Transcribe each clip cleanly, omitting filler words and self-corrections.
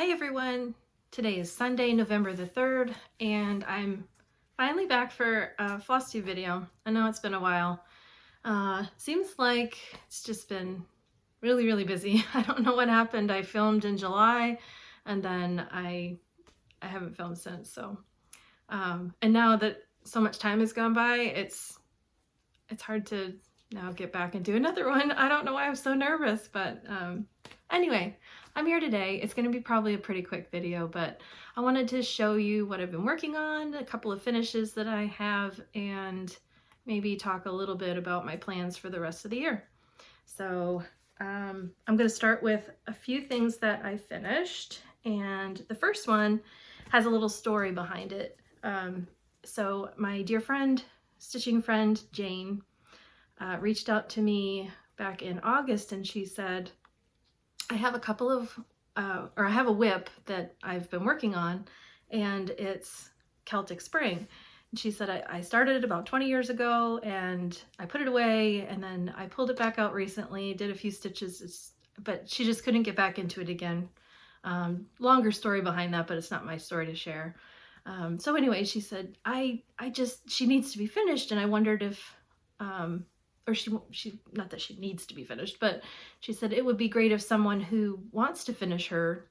Hi everyone! Today is Sunday, November the 3rd, and I'm finally back for a FlossTube video. I know it's been a while. Seems like it's just been really busy. I don't know what happened. I filmed in July and then I haven't filmed since. So, and now that so much time has gone by, it's hard to now get back and do another one. I don't know why I'm so nervous, but anyway, I'm here today. It's going to be probably a pretty quick video, but I wanted to show you what I've been working on, a couple of finishes that I have, and maybe talk a little bit about my plans for the rest of the year. So I'm going to start with a few things that I finished, and the first one has a little story behind it. So my dear friend, stitching friend, Jane, reached out to me back in August, and she said, I have a couple of, or I have a WIP that I've been working on, and it's Celtic Spring. And she said, I started it about 20 years ago, and I put it away, and then I pulled it back out recently, did a few stitches, but she just couldn't get back into it again. Longer story behind that, but it's not my story to share. So anyway, she said, she needs to be finished, and I wondered if, or she not that she needs to be finished, but she said it would be great if someone who wants to finish her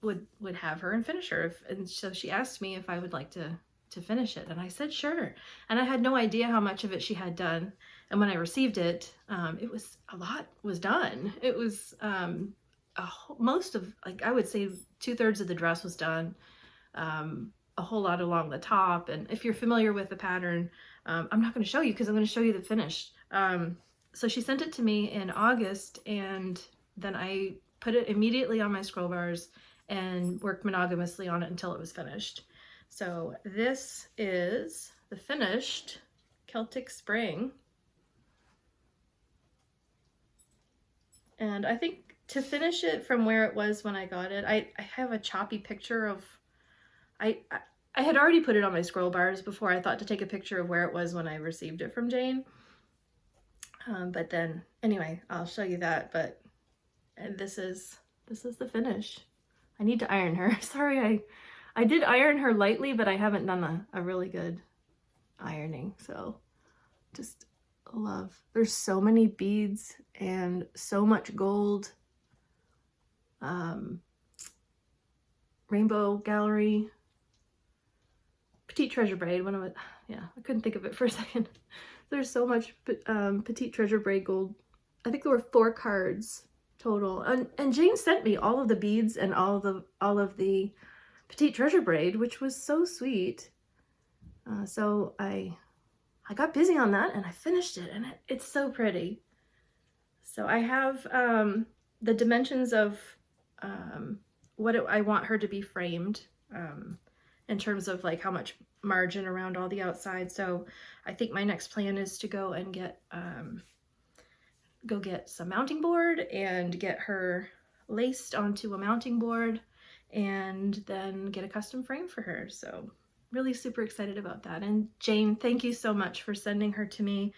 would have her and finish her. And so she asked me if I would like to finish it, and I said sure. And I had no idea how much of it she had done. And when I received it, it was a lot was done. It was most of, like, I would say 2/3 of the dress was done. A whole lot along the top, and if you're familiar with the pattern, I'm not going to show you because I'm going to show you the finish. So she sent it to me in August, and then I put it immediately on my scroll bars and worked monogamously on it until it was finished. So this is the finished Celtic Spring, and I think to finish it from where it was when I got it, I have a choppy picture of, I had already put it on my scroll bars before I thought to take a picture of where it was when I received it from Jane. But then, anyway, I'll show you that. But this is the finish. I need to iron her. Sorry, I did iron her lightly, but I haven't done a really good ironing. So just love. There's so many beads and so much gold. Rainbow Gallery. Petite Treasure Braid, one of it, yeah, I couldn't think of it for a second. There's so much Petite Treasure Braid gold. I think there were 4 cards total, and Jane sent me all of the beads and all of the Petite Treasure Braid, which was so sweet. So I got busy on that and I finished it, and it's so pretty. So I have the dimensions of what I want her to be framed. In terms of like how much margin around all the outside. So I think my next plan is to go and get some mounting board and get her laced onto a mounting board, and then get a custom frame for her. So really super excited about that. And Jane, thank you so much for sending her to me.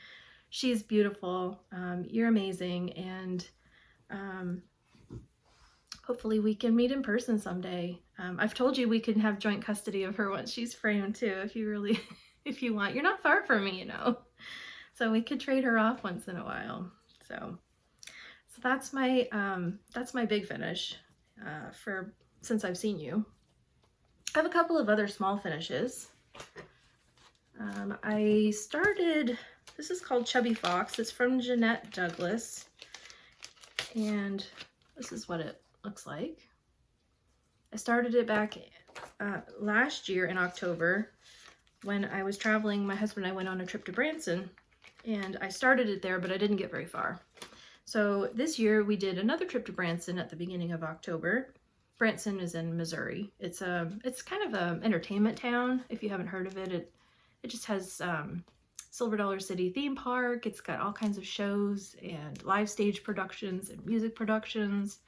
She's beautiful. You're amazing, and hopefully we can meet in person someday. I've told you we can have joint custody of her once she's framed too, if you really, if you want. You're not far from me, you know. So we could trade her off once in a while. So that's my big finish since I've seen you. I have a couple of other small finishes. I started, this is called Chubby Fox. It's from Jeanette Douglas, and this is what it looks like. I started it back last year in October when I was traveling. My husband and I went on a trip to Branson, and I started it there, but I didn't get very far. So this year we did another trip to Branson at the beginning of October. Branson is in Missouri. It's kind of an entertainment town. If you haven't heard of it, it just has Silver Dollar City theme park. It's got all kinds of shows and live stage productions and music productions.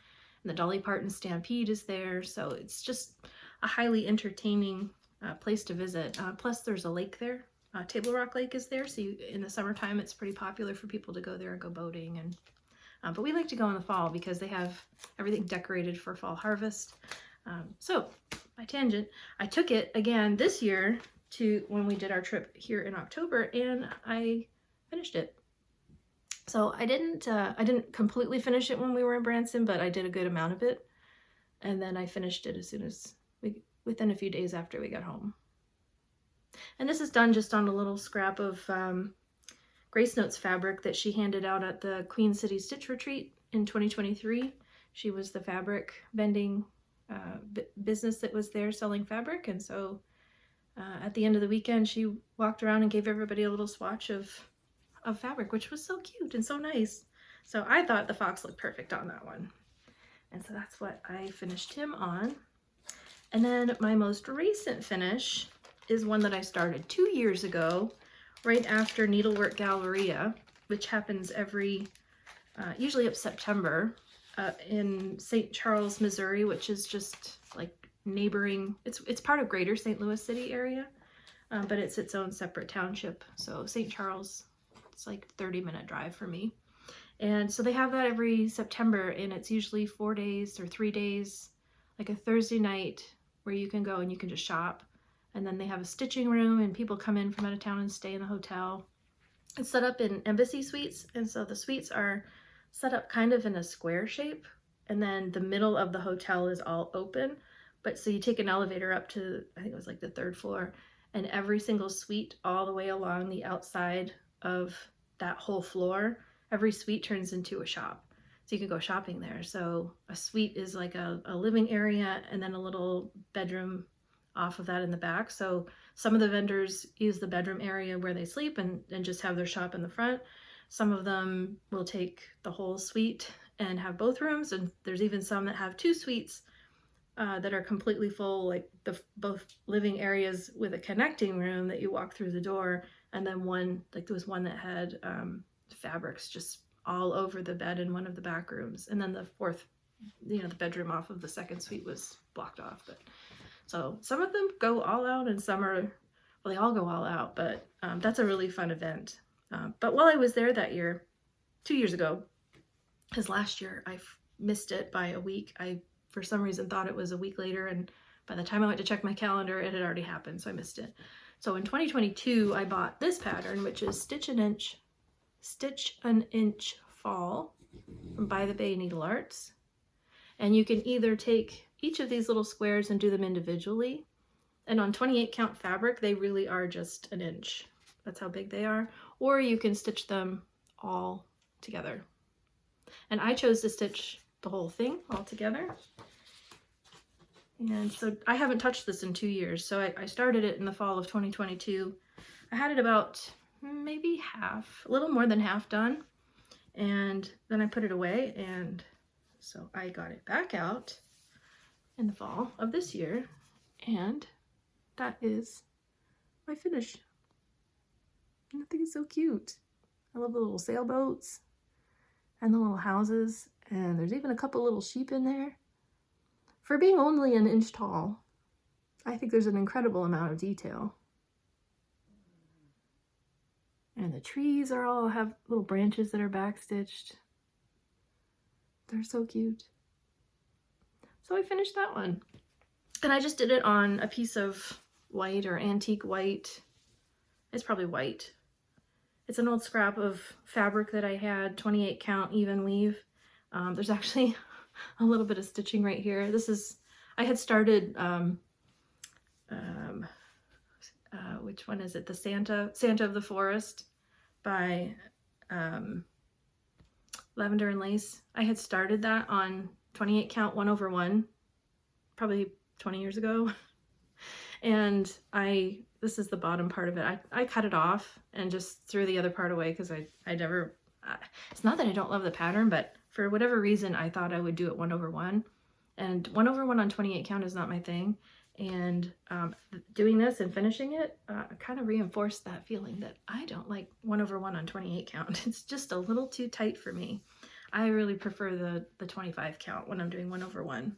And the Dolly Parton Stampede is there, so it's just a highly entertaining place to visit. Plus there's a lake there. Table Rock Lake is there, so in the summertime it's pretty popular for people to go there and go boating and But we like to go in the fall because they have everything decorated for fall harvest. So my tangent, I took it again this year to when we did our trip here in October, and I finished it. So I didn't completely finish it when we were in Branson, but I did a good amount of it. And then I finished it as soon as within a few days after we got home. And this is done just on a little scrap of Grace Notes fabric that she handed out at the Queen City Stitch Retreat in 2023. She was the fabric vending business that was there selling fabric, and so at the end of the weekend she walked around and gave everybody a little swatch of fabric, which was so cute and so nice. So I thought the fox looked perfect on that one, and so that's what I finished him on. And then my most recent finish is one that I started 2 years ago, right after Needlework Galleria, which happens every usually up September, in St. Charles, Missouri, which is just like neighboring, it's part of greater St. Louis City area, but it's its own separate township. So St. Charles, it's like a 30-minute drive for me. And so they have that every September, and it's usually 4 days or 3 days, like a Thursday night where you can go and you can just shop. And then they have a stitching room, and people come in from out of town and stay in the hotel. It's set up in embassy suites, and so the suites are set up kind of in a square shape, and then the middle of the hotel is all open. But so you take an elevator up to, I think it was like the 3rd floor, and every single suite all the way along the outside of that whole floor, every suite turns into a shop. So you can go shopping there. So a suite is like a living area, and then a little bedroom off of that in the back. So some of the vendors use the bedroom area where they sleep and just have their shop in the front. Some of them will take the whole suite and have both rooms, and there's even some that have 2 suites that are completely full, like both living areas with a connecting room that you walk through the door, and then one, like there was one that had fabrics just all over the bed in one of the back rooms, and then the 4th, the bedroom off of the 2nd suite was blocked off. But so some of them go all out, and some are, well, they all go all out, but that's a really fun event. But while I was there that year, 2 years ago, because last year I missed it by a week. I, for some reason, thought it was a week later, and by the time I went to check my calendar, it had already happened, so I missed it. So in 2022, I bought this pattern, which is Stitch an Inch Fall from By the Bay Needle Arts. And you can either take each of these little squares and do them individually. And on 28 count fabric, they really are just an inch. That's how big they are. Or you can stitch them all together. And I chose to stitch the whole thing all together. And so I haven't touched this in 2 years. So I started it in the fall of 2022. I had it about maybe half, a little more than half done. And then I put it away, and so I got it back out in the fall of this year, and that is my finish. And I think it's so cute. I love the little sailboats and the little houses, and there's even a couple little sheep in there. For being only an inch tall, I think there's an incredible amount of detail. And the trees are all have little branches that are backstitched. They're so cute. So I finished that one. And I just did it on a piece of white or antique white. It's probably white. It's an old scrap of fabric that I had, 28 count even weave. There's actually a little bit of stitching right here. This is, I had started, which one is it? The Santa of the Forest by Lavender and Lace. I had started that on 28 count 1/1, probably 20 years ago. And this is the bottom part of it. I cut it off and just threw the other part away because I never, it's not that I don't love the pattern, but for whatever reason, I thought I would do it 1/1. And 1/1 on 28 count is not my thing. And doing this and finishing it kind of reinforced that feeling that I don't like 1/1 on 28 count. It's just a little too tight for me. I really prefer the 25 count when I'm doing 1/1.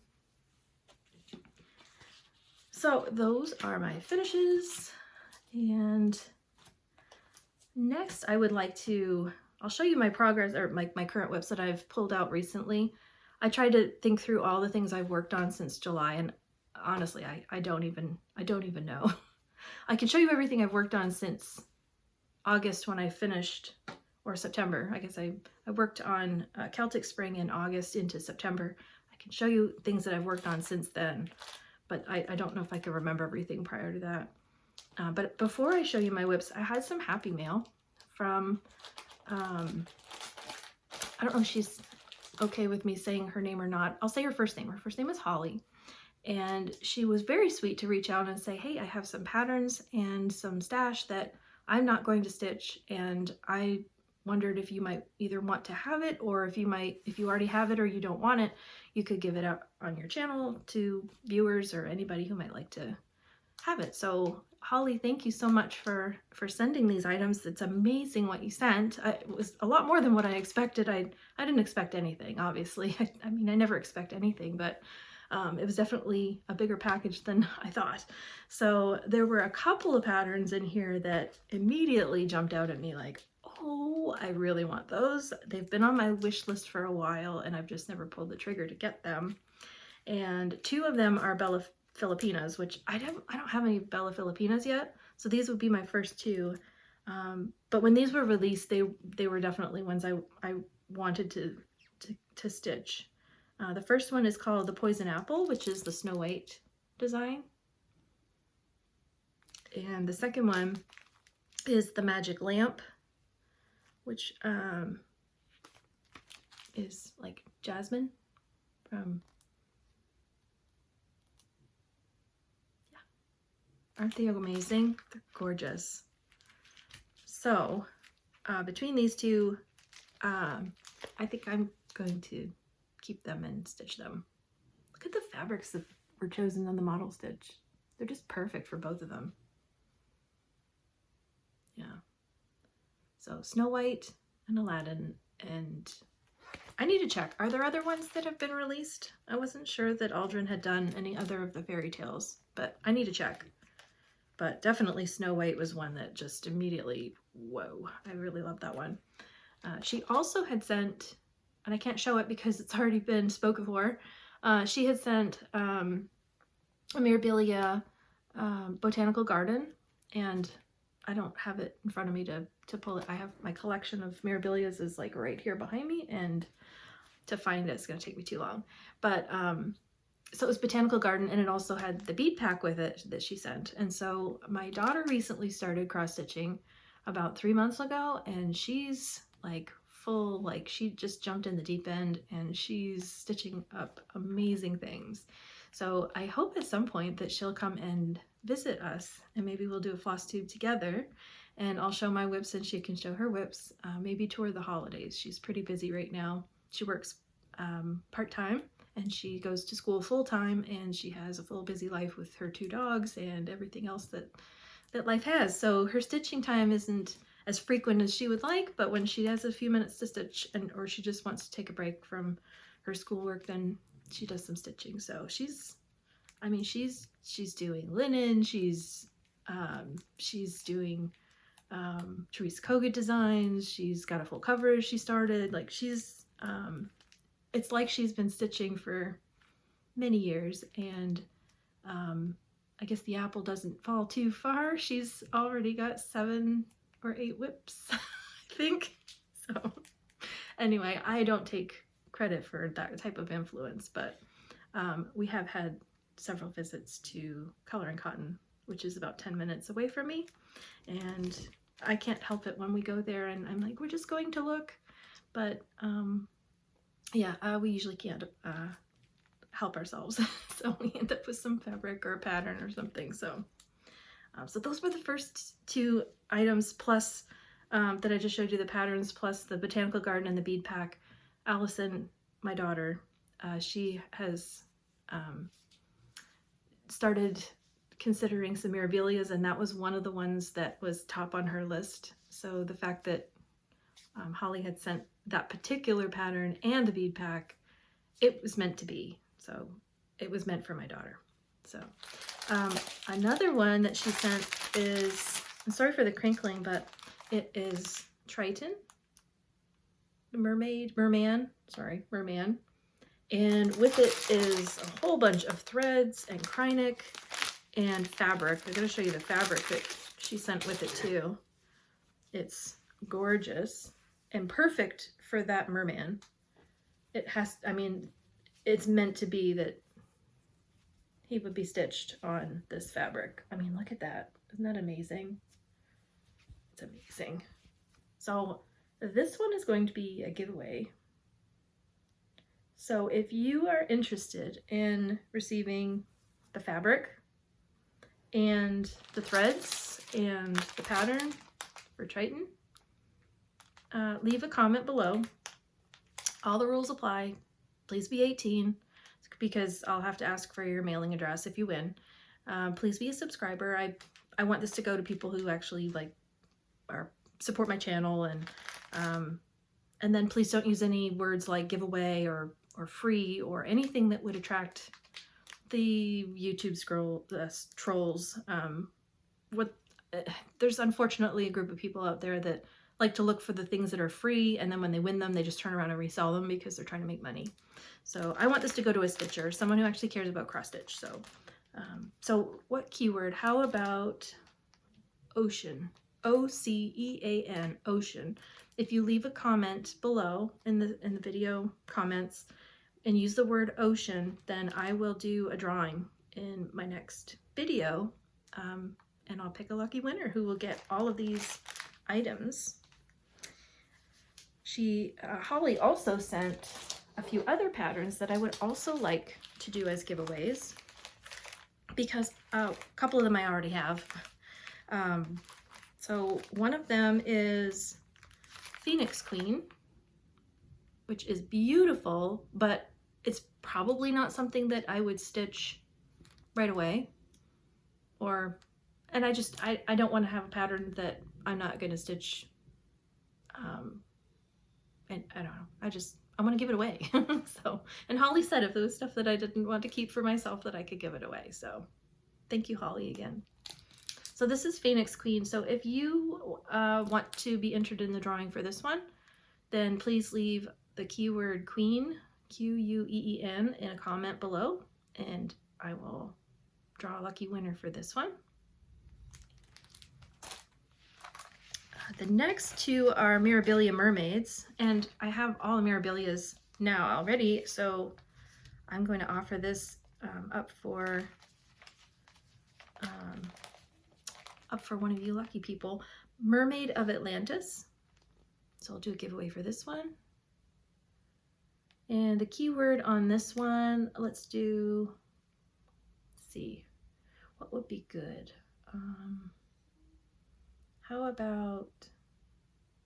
So those are my finishes. And next I would like to I'll show you my progress, or my current WIPs that I've pulled out recently. I tried to think through all the things I've worked on since July, and honestly, I don't even know. I can show you everything I've worked on since August when I finished, or September. I guess I worked on Celtic Spring in August into September. I can show you things that I've worked on since then, but I don't know if I can remember everything prior to that. But before I show you my WIPs, I had some happy mail from, I don't know if she's okay with me saying her name or not. I'll say her first name. Her first name is Holly. And she was very sweet to reach out and say, hey, I have some patterns and some stash that I'm not going to stitch, and I wondered if you might either want to have it, or if you already have it or you don't want it, you could give it out on your channel to viewers or anybody who might like to have it. So Holly, thank you so much for sending these items. It's amazing what you sent. It was a lot more than what I expected. I didn't expect anything, obviously. I mean, I never expect anything, but it was definitely a bigger package than I thought. So there were a couple of patterns in here that immediately jumped out at me like, oh, I really want those. They've been on my wish list for a while and I've just never pulled the trigger to get them. And two of them are Bella Filipinas, which I don't have any Bella Filipinas yet. So these would be my first two. But when these were released, they were definitely ones I wanted to stitch. The first one is called the Poison Apple, which is the Snow White design. And the second one is the Magic Lamp, which is like Jasmine from, yeah. Aren't they amazing? They're gorgeous. So between these two, I think I'm going to keep them and stitch them. Look at the fabrics that were chosen on the model stitch. They're just perfect for both of them. Yeah. So Snow White and Aladdin, and I need to check. Are there other ones that have been released? I wasn't sure that Aldrin had done any other of the fairy tales, but I need to check. But definitely Snow White was one that just immediately, whoa, I really love that one. She also had sent, and I can't show it because it's already been spoken for, she had sent a Mirabilia botanical garden, and I don't have it in front of me to pull it. I have my collection of Mirabilias is like right here behind me, and to find it's going to take me too long. But so it was botanical garden, and it also had the bead pack with it that she sent. And so my daughter recently started cross stitching about 3 months ago, and she's like full, like she just jumped in the deep end and she's stitching up amazing things. So I hope at some point that she'll come and visit us, and maybe we'll do a FlossTube together, and I'll show my WIPs and she can show her WIPs, maybe toward the holidays. She's pretty busy right now. She works part-time and she goes to school full-time, and she has a full busy life with her 2 dogs and everything else that life has. So her stitching time isn't as frequent as she would like, but when she has a few minutes to stitch, or she just wants to take a break from her schoolwork, then she does some stitching. So she's doing linen, she's doing Teresa Kogut designs, she's got a full coverage she started, like she's it's like she's been stitching for many years, and I guess the apple doesn't fall too far. She's already got 7 or 8 WIPs, I think. So anyway, I don't take credit for that type of influence, but we have had several visits to Color and Cotton, which is about 10 minutes away from me, and I can't help it when we go there and I'm like, we're just going to look, but yeah, we usually can't help ourselves. So we end up with some fabric or a pattern or something. So so those were the first 2 items, plus that I just showed you the patterns, plus the botanical garden and the bead pack. Allison, my daughter, she has started considering some Mirabilias, and that was one of the ones that was top on her list. So the fact that Holly had sent that particular pattern and the bead pack, it was meant to be. So it was meant for my daughter. So another one that she sent is, I'm sorry for the crinkling, but it is Triton. merman, and with it is a whole bunch of threads and Kordek and fabric. I'm going to show you the fabric that she sent with it too. It's gorgeous and perfect for that merman. It has, I mean, it's meant to be that he would be stitched on this fabric. I mean, look at that. Isn't that amazing? It's amazing. So this one is going to be a giveaway. So if you are interested in receiving the fabric and the threads and the pattern for Triton, leave a comment below. All the rules apply. Please be 18 because I'll have to ask for your mailing address if you win. Please be a subscriber. I want this to go to people who actually like support my channel, and then please don't use any words like giveaway or free or anything that would attract the YouTube trolls. There's unfortunately a group of people out there that like to look for the things that are free, and then when they win them, they just turn around and resell them because they're trying to make money. So I want this to go to a stitcher, someone who actually cares about cross stitch. So, so what keyword? How about ocean? O-C-E-A-N, ocean. If you leave a comment below in the video comments and use the word ocean, then I will do a drawing in my next video, and I'll pick a lucky winner who will get all of these items. Holly also sent a few other patterns that I would also like to do as giveaways, because a couple of them I already have. So one of them is Phoenix Queen, which is beautiful, but it's probably not something that I would stitch right away. And I don't want to have a pattern that I'm not going to stitch. And I don't know. I want to give it away. So, and Holly said if there was stuff that I didn't want to keep for myself, that I could give it away. So thank you, Holly, again. So this is Phoenix Queen. So if you want to be entered in the drawing for this one, then please leave the keyword queen, Q-U-E-E-N, in a comment below, and I will draw a lucky winner for this one. The next two are Mirabilia mermaids, and I have all the Mirabilias now already, so I'm going to offer this up for one of you lucky people. Mermaid of Atlantis. So I'll do a giveaway for this one. And the keyword on this one, let's see, what would be good? How about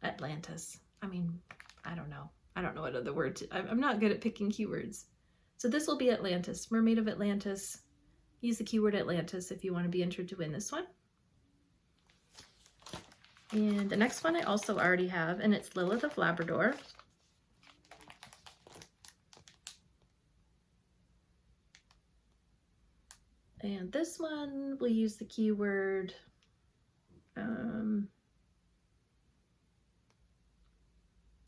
Atlantis? I mean, I don't know. I don't know what other word I'm not good at picking keywords. So this will be Atlantis, Mermaid of Atlantis. Use the keyword Atlantis if you want to be entered to win this one. And the next one I also already have, and it's Lilith of Labrador. And this one, we'll use the keyword, I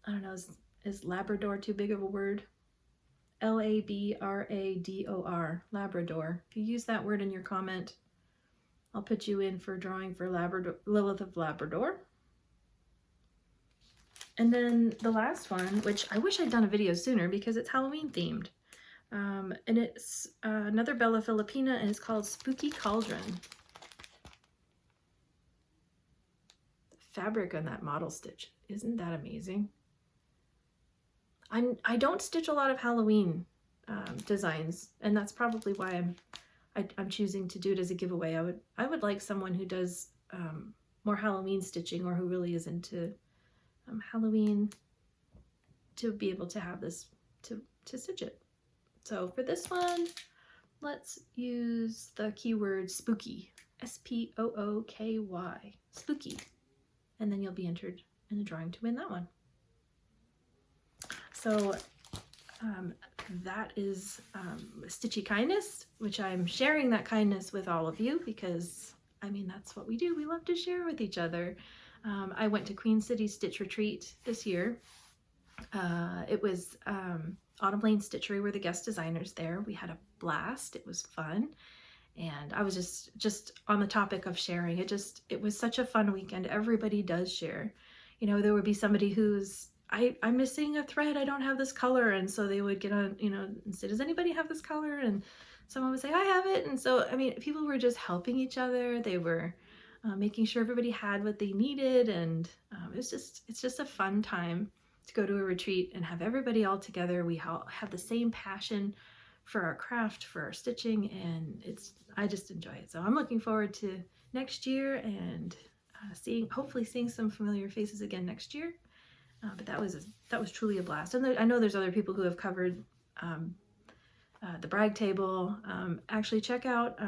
don't know, is Labrador too big of a word? L-A-B-R-A-D-O-R, Labrador. If you use that word in your comment, I'll put you in for a drawing for Labrador, Lilith of Labrador. And then the last one, which I wish I'd done a video sooner because it's Halloween themed. And it's another Bella Filipina, and it's called Spooky Cauldron. The fabric on that model stitch, isn't that amazing? I don't stitch a lot of Halloween designs, and that's probably why I'm choosing to do it as a giveaway. I would like someone who does more Halloween stitching, or who really is into Halloween, to be able to have this to stitch it. So for this one, let's use the keyword spooky, S-P-O-O-K-Y, spooky, and then you'll be entered in the drawing to win that one. So that is Stitchy Kindness, which I'm sharing that kindness with all of you because, I mean, that's what we do. We love to share with each other. I went to Queen City Stitch Retreat this year, It was Autumn Lane Stitchery were the guest designers there. We had a blast. It was fun. And I was just on the topic of sharing. It was such a fun weekend. Everybody does share. You know, there would be somebody who's, I'm missing a thread. I don't have this color. And so they would get on, you know, and say, does anybody have this color? And someone would say, I have it. And so, I mean, people were just helping each other. They were making sure everybody had what they needed. And it's just a fun time to go to a retreat and have everybody all together. We all have the same passion for our craft, for our stitching, and I just enjoy it. So I'm looking forward to next year and hopefully seeing some familiar faces again next year. But that was truly a blast. And I know there's other people who have covered the brag table. Actually, check out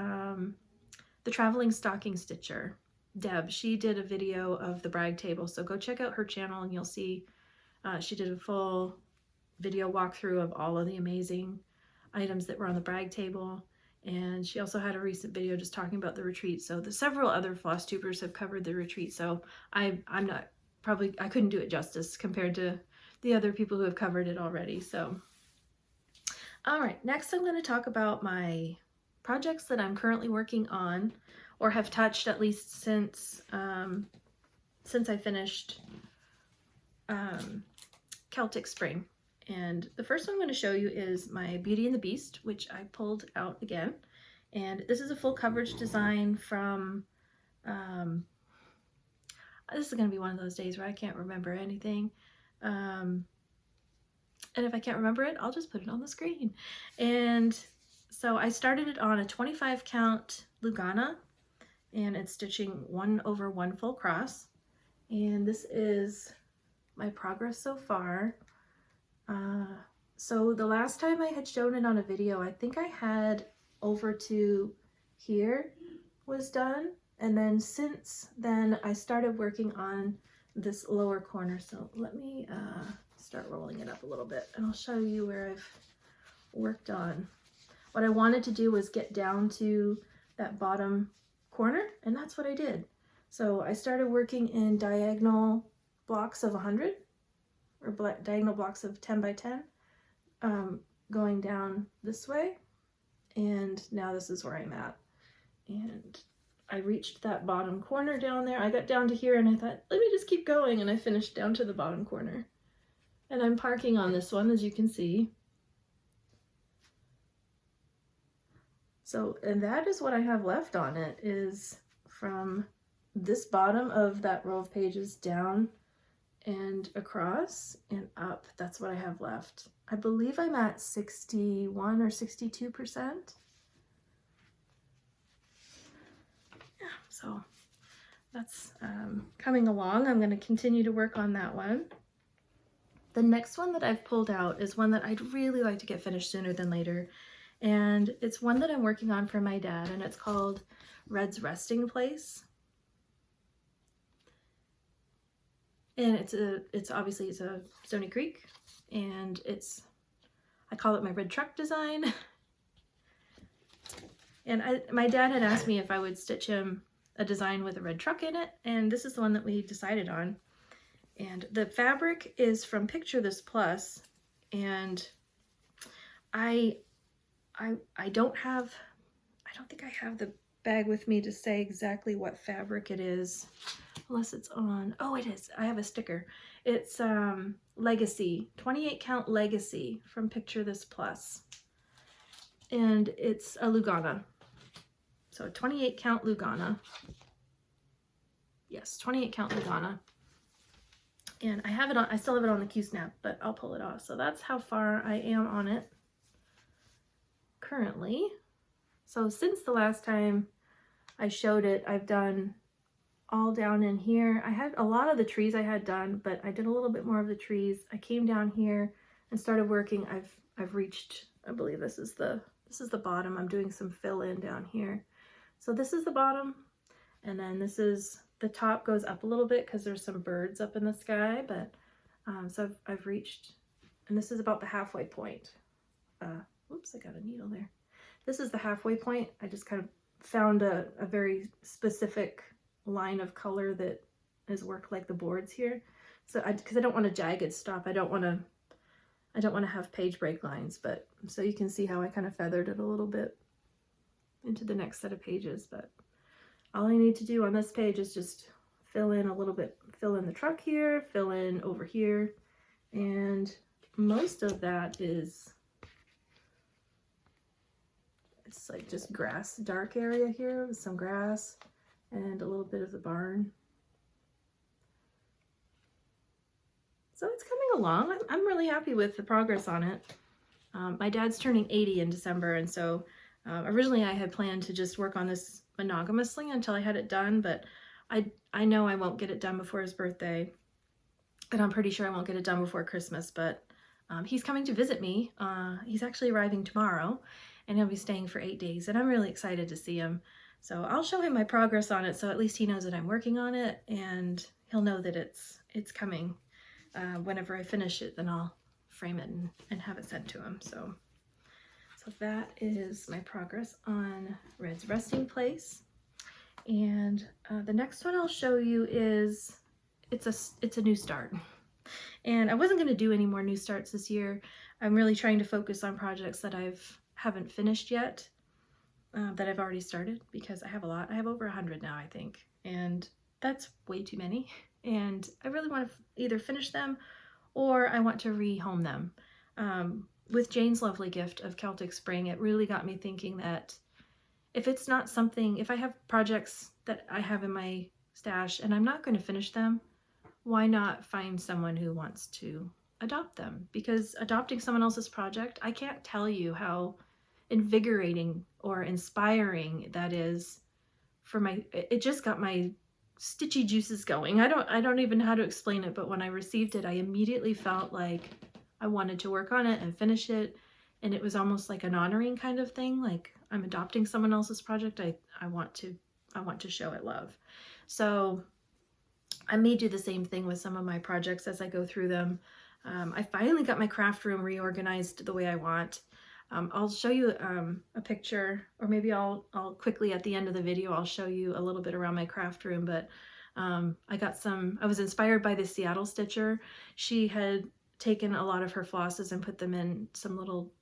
the Traveling Stocking Stitcher, Deb. She did a video of the brag table, so go check out her channel and you'll see she did a full video walkthrough of all of the amazing items that were on the brag table. And she also had a recent video just talking about the retreat. So the several other floss tubers have covered the retreat. So I couldn't do it justice compared to the other people who have covered it already. So, all right, next I'm going to talk about my projects that I'm currently working on or have touched at least since I finished Celtic Spring. And the first one I'm going to show you is my Beauty and the Beast, which I pulled out again. And this is a full coverage design from, this is going to be one of those days where I can't remember anything. And if I can't remember it, I'll just put it on the screen. And so I started it on a 25 count Lugana, and it's stitching 1/1 full cross. And this is my progress so far. So the last time I had shown it on a video, I think I had over to here was done. And then since then I started working on this lower corner. So let me start rolling it up a little bit and I'll show you where I've worked on. What I wanted to do was get down to that bottom corner, and that's what I did. So I started working in diagonal blocks of 100. Or diagonal blocks of 10 by 10, going down this way, and now this is where I'm at. And I reached that bottom corner down there. I got down to here and I thought, let me just keep going, and I finished down to the bottom corner. And I'm parking on this one, as you can see. So, and that is what I have left on it, is from this bottom of that row of pages down and across and up. That's what I have left. I believe I'm at 61 or 62%. Yeah, so that's coming along. I'm going to continue to work on that one. The next one that I've pulled out is one that I'd really like to get finished sooner than later. And it's one that I'm working on for my dad, and it's called Red's Resting Place. And it's obviously a Stoney Creek, and I call it my red truck design. And my dad had asked me if I would stitch him a design with a red truck in it, and this is the one that we decided on. And the fabric is from Picture This Plus, and I don't think I have the bag with me to say exactly what fabric it is. Unless it's on, oh it is, I have a sticker. It's Legacy, 28 count Legacy from Picture This Plus. And it's a Lugana. So 28 count Lugana. Yes, 28 count Lugana. And I still have it on the Q-snap, but I'll pull it off. So that's how far I am on it currently. So since the last time I showed it, I've done all down in here. I had a lot of the trees I had done, but I did a little bit more of the trees. I came down here and started working. I've reached, I believe this is the bottom. I'm doing some fill in down here. So this is the bottom, and then this is the top. Goes up a little bit because there's some birds up in the sky, but so I've reached, and this is about the halfway point. Oops, I got a needle there. This is the halfway point. I just kind of found a very specific line of color that has worked like the boards here. So because I don't want a jagged stop. I don't want to have page break lines, but so you can see how I kind of feathered it a little bit into the next set of pages. But all I need to do on this page is just fill in a little bit, fill in the truck here, fill in over here, and most of that is, it's like just grass, dark area here with some grass and a little bit of the barn. So it's coming along. I'm really happy with the progress on it. My dad's turning 80 in December, and so originally I had planned to just work on this monogamously until I had it done, but I know I won't get it done before his birthday, and I'm pretty sure I won't get it done before Christmas, but he's coming to visit me. He's actually arriving tomorrow, and he'll be staying for 8 days, and I'm really excited to see him. So I'll show him my progress on it, so at least he knows that I'm working on it, and he'll know that it's coming. Whenever I finish it, then I'll frame it and have it sent to him. So that is my progress on Red's resting place. And the next one I'll show you is, it's a new start. And I wasn't going to do any more new starts this year. I'm really trying to focus on projects that haven't finished yet, that I've already started, because I have a lot. I have over 100 now, I think, and that's way too many. And I really want to either finish them or I want to rehome them. With Jane's lovely gift of Celtic Spring, it really got me thinking that if it's not something, if I have projects that I have in my stash and I'm not going to finish them, why not find someone who wants to adopt them? Because adopting someone else's project, I can't tell you how invigorating or inspiring that is for it just got my stitchy juices going. I don't even know how to explain it, but when I received it, I immediately felt like I wanted to work on it and finish it, and it was almost like an honoring kind of thing, like I'm adopting someone else's project. I want to show it love. So I may do the same thing with some of my projects as I go through them. I finally got my craft room reorganized the way I want. I'll show you a picture, or maybe I'll quickly at the end of the video, I'll show you a little bit around my craft room, but I was inspired by the Seattle stitcher. She had taken a lot of her flosses and put them in some little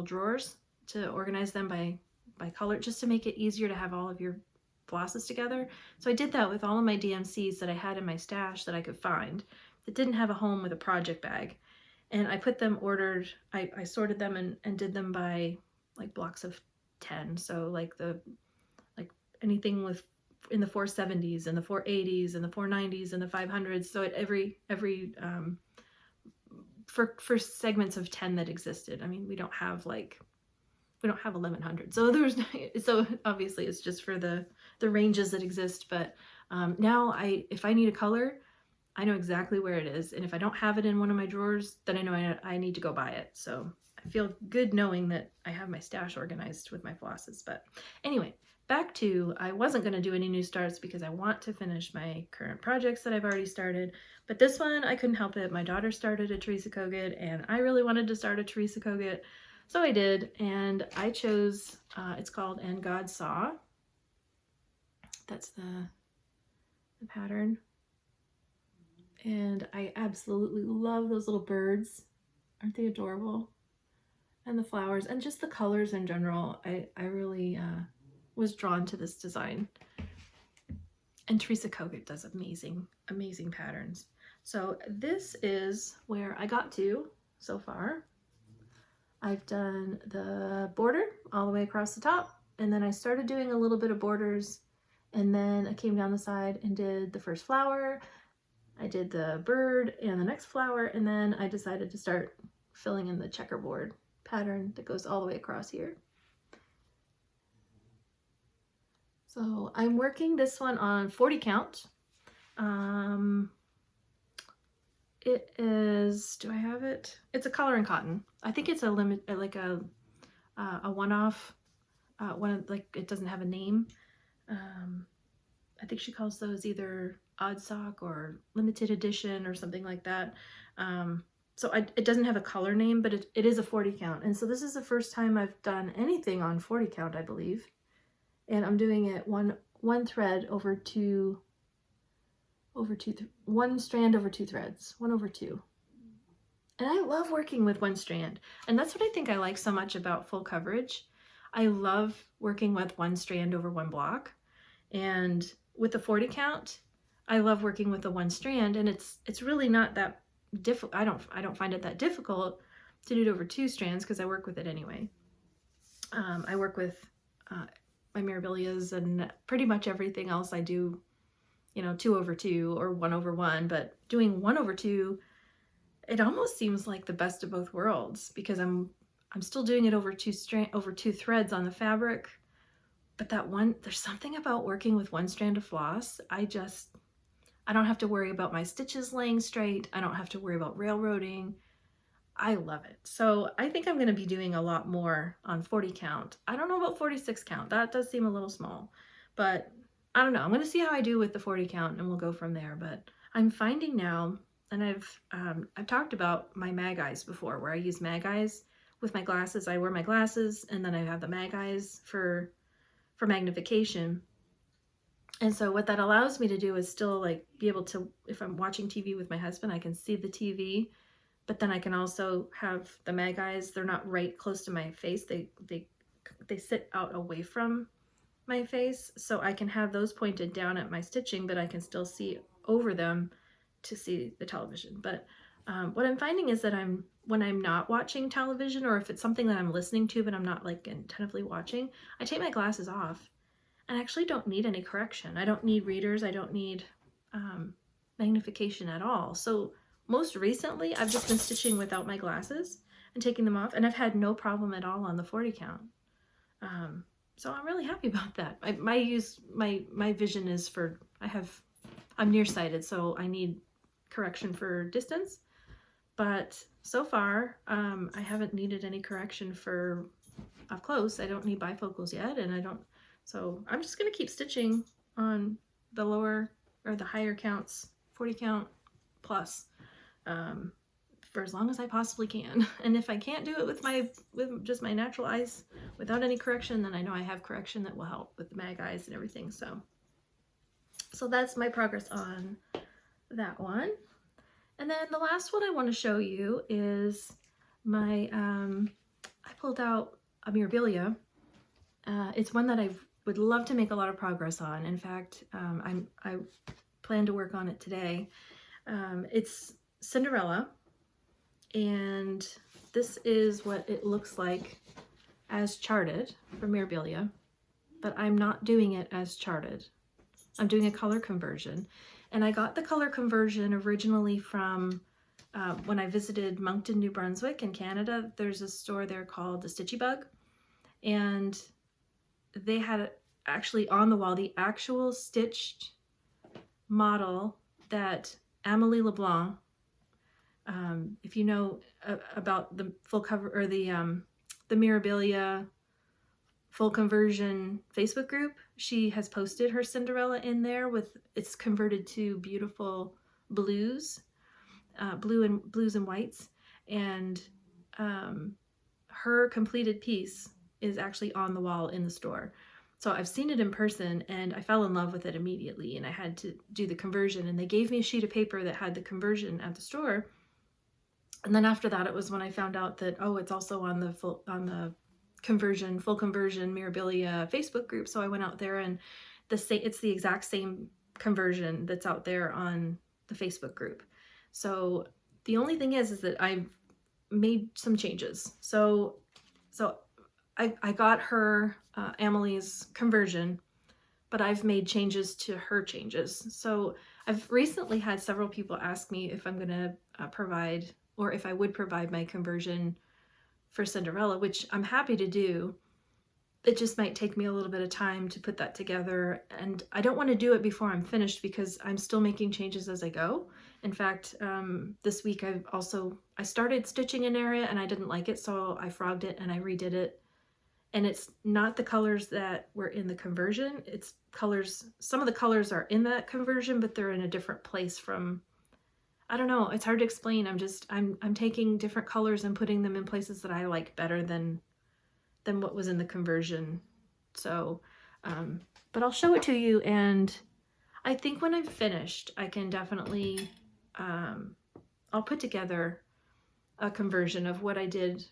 drawers to organize them by color, just to make it easier to have all of your flosses together. So I did that with all of my DMCs that I had in my stash that I could find that didn't have a home with a project bag. And I put them I sorted them and did them by like blocks of 10. So like anything in the 470s and the 480s and the 490s and the 500s. So at every for segments of 10 that existed. I mean, we don't have 1100. So so obviously it's just for the ranges that exist. But now if I need a color, I know exactly where it is, and if I don't have it in one of my drawers, then I know I need to go buy it. So I feel good knowing that I have my stash organized with my flosses. But anyway, back to, I wasn't going to do any new starts because I want to finish my current projects that I've already started. But this one, I couldn't help it. My daughter started a Teresa Kogut, and I really wanted to start a Teresa Kogut. So I did, and I chose, it's called And God Saw. That's the pattern. And I absolutely love those little birds. Aren't they adorable? And the flowers and just the colors in general. I really was drawn to this design. And Teresa Kogut does amazing, amazing patterns. So this is where I got to so far. I've done the border all the way across the top, and then I started doing a little bit of borders, and then I came down the side and did the first flower. I did the bird and the next flower, and then I decided to start filling in the checkerboard pattern that goes all the way across here. So I'm working this one on 40 count. It is, do I have it? It's a color and cotton. I think it's a limit, like a one-off, it doesn't have a name. I think she calls those either odd sock or limited edition or something like that. So it doesn't have a color name, but it is a 40 count. And so this is the first time I've done anything on 40 count, I believe. And I'm doing it one thread over two one strand over 2 threads, 1 over 2. And I love working with 1 strand. And that's what I think I like so much about full coverage. I love working with 1 strand over 1 block. And with the 40 count, I love working with the 1 strand, and it's really not that difficult. I don't find it that difficult to do it over 2 strands because I work with it anyway. I work with my Mirabilias and pretty much everything else I do, you know, 2 over 2 or 1 over 1, but doing 1 over 2, it almost seems like the best of both worlds because I'm still doing it over 2 threads on the fabric, but there's something about working with 1 strand of floss. I don't have to worry about my stitches laying straight. I don't have to worry about railroading. I love it. So I think I'm going to be doing a lot more on 40 count. I don't know about 46 count. That does seem a little small, but I don't know. I'm going to see how I do with the 40 count and we'll go from there. But I'm finding now, and I've talked about my mag eyes before, where I use mag eyes with my glasses. I wear my glasses and then I have the mag eyes for magnification. And so what that allows me to do is still like be able to, if I'm watching TV with my husband, I can see the TV, but then I can also have the mag eyes. They're not right close to my face. They sit out away from my face. So I can have those pointed down at my stitching, but I can still see over them to see the television. But what I'm finding is that when I'm not watching television, or if it's something that I'm listening to, but I'm not like attentively watching, I take my glasses off and I actually don't need any correction. I don't need readers. I don't need magnification at all. So most recently, I've just been stitching without my glasses and taking them off, and I've had no problem at all on the 40 count. So I'm really happy about that. My vision is I'm nearsighted, so I need correction for distance. But so far, I haven't needed any correction for up close. I don't need bifocals yet, and so I'm just going to keep stitching on the lower or the higher counts, 40 count plus, for as long as I possibly can. And if I can't do it with just my natural eyes without any correction, then I know I have correction that will help with the mag eyes and everything. So that's my progress on that one. And then the last one I want to show you is my, I pulled out a Mirabilia. It's one that I would love to make a lot of progress on. In fact, I plan to work on it today. It's Cinderella, and this is what it looks like as charted for Mirabilia, but I'm not doing it as charted. I'm doing a color conversion, and I got the color conversion originally from when I visited Moncton, New Brunswick in Canada. There's a store there called the Stitchy Bug, and they had actually on the wall the actual stitched model that Amélie Leblanc, if you know about the full cover or the Mirabilia full conversion Facebook group, she has posted her Cinderella in there with it's converted to beautiful blues, blues and whites, and her completed piece is actually on the wall in the store. So I've seen it in person and I fell in love with it immediately, and I had to do the conversion, and they gave me a sheet of paper that had the conversion at the store. And then after that, it was when I found out that, oh, it's also on the full conversion Mirabilia Facebook group. So I went out there, and it's the exact same conversion that's out there on the Facebook group. So the only thing is that I've made some changes. So I got her Amélie's conversion, but I've made changes to her changes. So I've recently had several people ask me if I'm going to provide, or if I would provide my conversion for Cinderella, which I'm happy to do. It just might take me a little bit of time to put that together, and I don't want to do it before I'm finished because I'm still making changes as I go. In fact, this week I started stitching an area and I didn't like it, so I frogged it and I redid it. And it's not the colors that were in the conversion. It's colors, some of the colors are in that conversion, but they're in a different place from, I don't know, it's hard to explain. I'm taking different colors and putting them in places that I like better than what was in the conversion. So, but I'll show it to you, and I think when I'm finished, I can definitely, I'll put together a conversion of what I did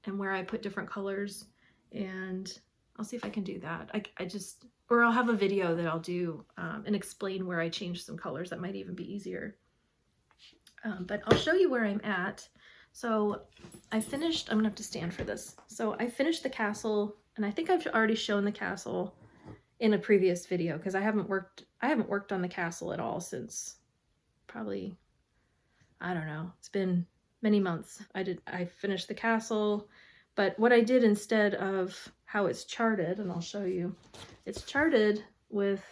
and where I put different colors, and I'll see if I can do that. I just, or I'll have a video that I'll do and explain where I changed some colors. That might even be easier. But I'll show you where I'm at. So I finished, I'm gonna have to stand for this. So I finished the castle, and I think I've already shown the castle in a previous video because I haven't worked on the castle at all since probably, I don't know, it's been many months. I finished the castle, but what I did instead of how it's charted, and I'll show you, it's charted with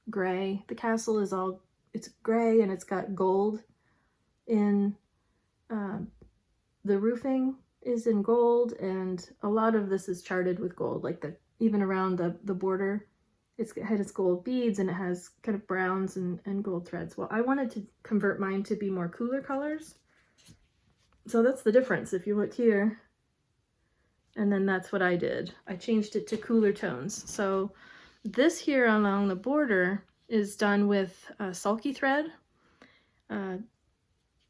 gray. The castle is all, it's gray and it's got gold in, the roofing is in gold, and a lot of this is charted with gold, like even around the border. It had its gold beads, and it has kind of browns and gold threads. Well, I wanted to convert mine to be more cooler colors. So that's the difference. If you look here, and then that's what I did. I changed it to cooler tones. So this here along the border is done with sulky thread.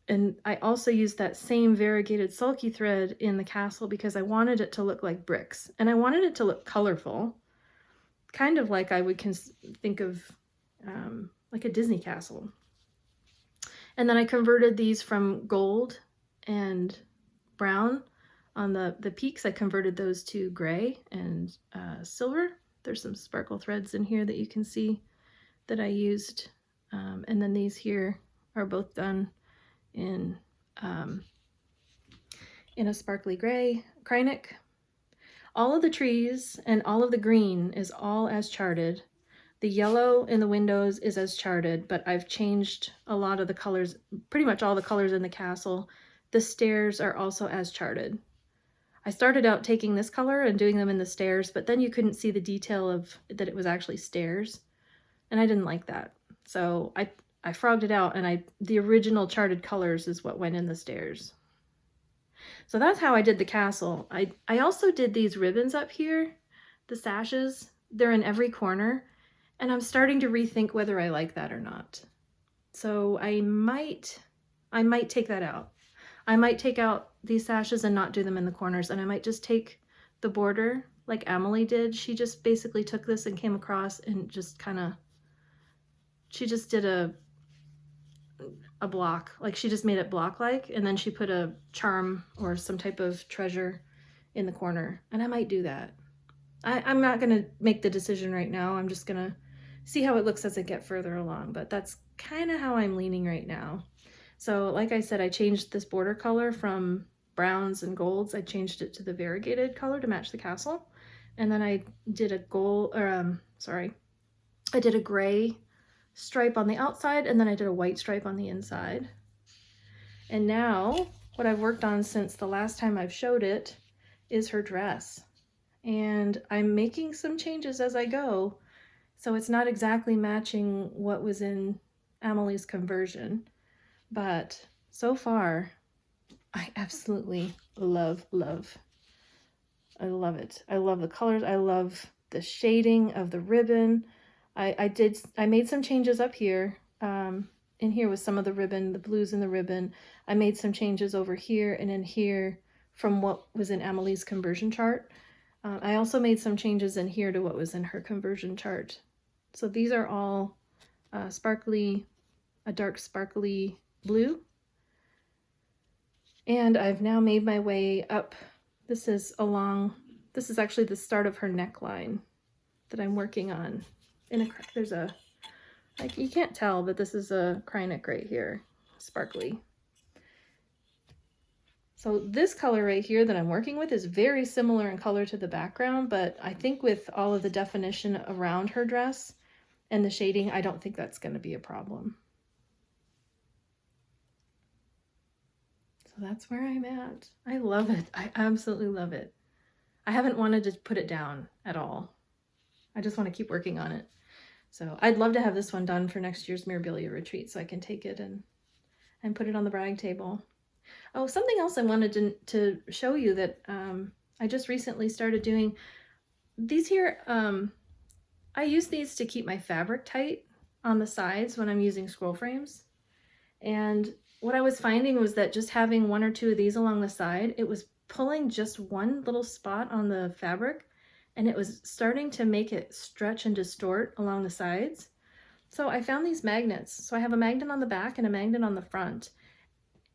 And I also used that same variegated sulky thread in the castle because I wanted it to look like bricks. And I wanted it to look colorful, kind of like I would think of like a Disney castle. And then I converted these from gold and brown on the peaks. I converted those to gray and silver. There's some sparkle threads in here that you can see that I used. And then these here are both done in a sparkly gray Kordek. All of the trees and all of the green is all as charted. The yellow in the windows is as charted, but I've changed a lot of the colors, pretty much all the colors in the castle. The stairs are also as charted. I started out taking this color and doing them in the stairs, but then you couldn't see the detail of that it was actually stairs, and I didn't like that. So I frogged it out, and the original charted colors is what went in the stairs. So that's how I did the castle. I also did these ribbons up here, the sashes. They're in every corner, and I'm starting to rethink whether I like that or not. So I might take that out. I might take out these sashes and not do them in the corners, and I might just take the border like Emily did. She just basically took this and came across and just kind of, she just did a block, like she just made it block-like, and then she put a charm or some type of treasure in the corner, and I might do that. I'm not going to make the decision right now. I'm just going to see how it looks as I get further along, but that's kind of how I'm leaning right now. So like I said, I changed this border color from browns and golds. I changed it to the variegated color to match the castle, and then I did a I did a gray stripe on the outside, and then I did a white stripe on the inside. And now what I've worked on since the last time I've showed it is her dress, and I'm making some changes as I go, so it's not exactly matching what was in Emily's conversion, but so far I absolutely love I love it. I love the colors. I love the shading of the ribbon. I made some changes up here, in here with some of the ribbon, the blues in the ribbon. I made some changes over here and in here from what was in Emily's conversion chart. I also made some changes in here to what was in her conversion chart. So these are all a dark sparkly blue. And I've now made my way up. This is actually the start of her neckline that I'm working on. There's a, like, you can't tell, but this is a Kordek right here, sparkly. So this color right here that I'm working with is very similar in color to the background, but I think with all of the definition around her dress and the shading, I don't think that's going to be a problem. So that's where I'm at. I love it. I absolutely love it. I haven't wanted to put it down at all. I just want to keep working on it. So I'd love to have this one done for next year's Mirabilia retreat so I can take it and put it on the brag table. Oh, something else I wanted to show you that I just recently started doing. These here, I use these to keep my fabric tight on the sides when I'm using scroll frames. And what I was finding was that just having 1 or 2 of these along the side, it was pulling just one little spot on the fabric, and it was starting to make it stretch and distort along the sides. So I found these magnets. So I have a magnet on the back and a magnet on the front.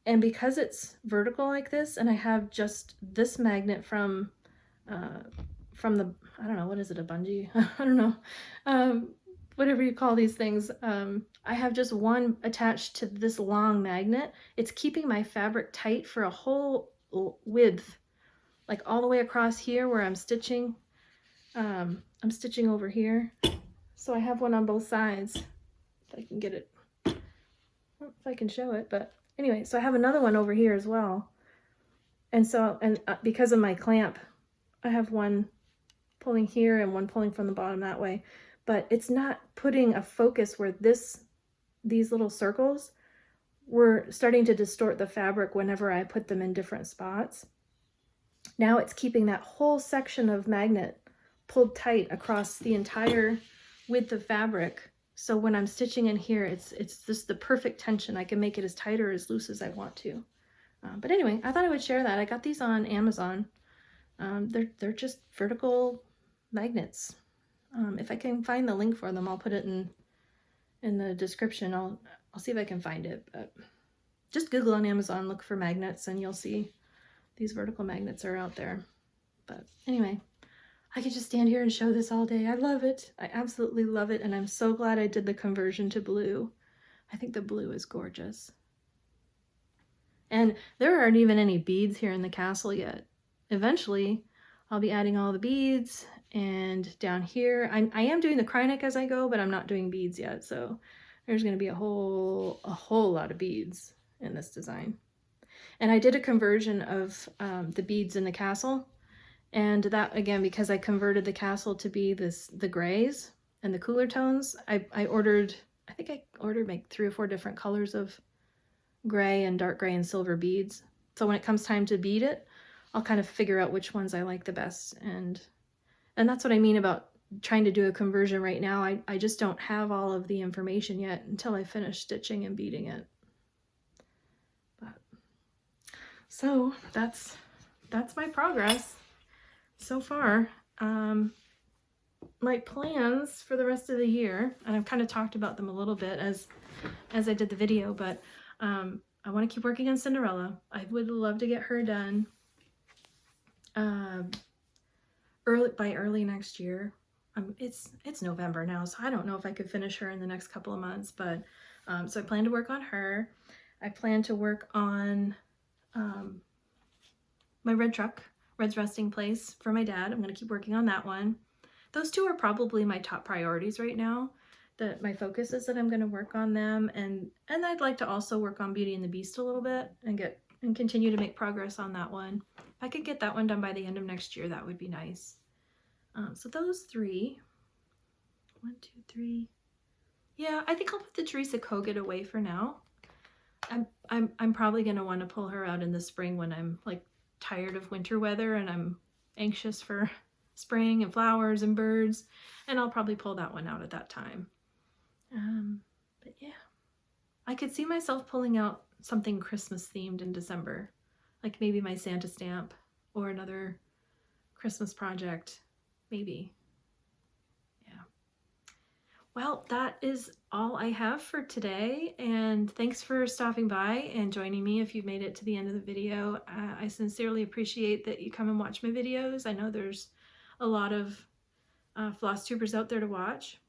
And because it's vertical like this, and I have just this magnet from the, I don't know, what is it, a bungee? I don't know, whatever you call these things. I have just one attached to this long magnet. It's keeping my fabric tight for a whole width, like all the way across here where I'm stitching. I'm stitching over here. So I have one on both sides, if I can get it, I don't know if I can show it, but anyway, so I have another one over here as well. And so, because of my clamp, I have one pulling here and one pulling from the bottom that way, but it's not putting a focus where these little circles were starting to distort the fabric whenever I put them in different spots. Now it's keeping that whole section of magnet pulled tight across the entire width of fabric. So when I'm stitching in here, it's just the perfect tension. I can make it as tight or as loose as I want to. But anyway, I thought I would share that. I got these on Amazon. They're just vertical magnets. If I can find the link for them, I'll put it in the description. I'll see if I can find it. But just Google on Amazon, look for magnets, and you'll see these vertical magnets are out there. But anyway, I could just stand here and show this all day. I love it. I absolutely love it, and I'm so glad I did the conversion to blue. I think the blue is gorgeous. And there aren't even any beads here in the castle yet. Eventually, I'll be adding all the beads, and down here, I am doing the cryonic as I go, but I'm not doing beads yet, so there's going to be a whole lot of beads in this design. And I did a conversion of the beads in the castle. And that, again, because I converted the castle to be the grays and the cooler tones, I think I ordered like 3 or 4 different colors of gray and dark gray and silver beads. So when it comes time to bead it, I'll kind of figure out which ones I like the best. And that's what I mean about trying to do a conversion right now. I just don't have all of the information yet until I finish stitching and beading it. But, so that's my progress so far. My plans for the rest of the year, and I've kind of talked about them a little bit as I did the video, but I want to keep working on Cinderella. I would love to get her done by early next year. It's November now, so I don't know if I could finish her in the next couple of months, but so I plan to work on her. I plan to work on my red truck, Red's resting place for my dad. I'm going to keep working on that one. Those 2 are probably my top priorities right now. My focus is that I'm going to work on them, and I'd like to also work on Beauty and the Beast a little bit and continue to make progress on that one. If I could get that one done by the end of next year, that would be nice. So those 3, 1, 2, 3. Yeah, I think I'll put the Teresa Kogut away for now. I'm probably going to want to pull her out in the spring when I'm like tired of winter weather and I'm anxious for spring and flowers and birds, and I'll probably pull that one out at that time. But yeah, I could see myself pulling out something Christmas themed in December, like maybe my Santa stamp or another Christmas project, maybe. Yeah. Well, that is all I have for today, and thanks for stopping by and joining me if you've made it to the end of the video. I sincerely appreciate that you come and watch my videos. I know there's a lot of floss tubers out there to watch,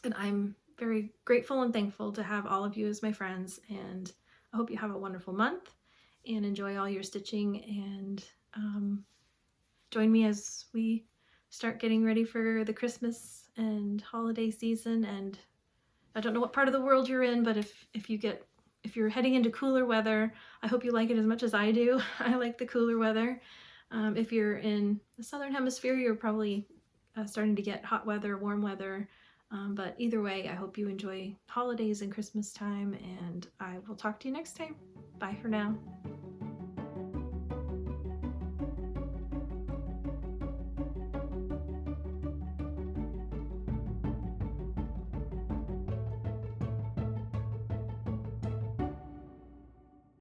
and I'm very grateful and thankful to have all of you as my friends, and I hope you have a wonderful month and enjoy all your stitching, and join me as we start getting ready for the Christmas and holiday season. And I don't know what part of the world you're in, but if you're heading into cooler weather, I hope you like it as much as I do. I like the cooler weather. If you're in the southern hemisphere, you're probably starting to get hot weather, warm weather. But either way, I hope you enjoy holidays and Christmas time, and I will talk to you next time. Bye for now.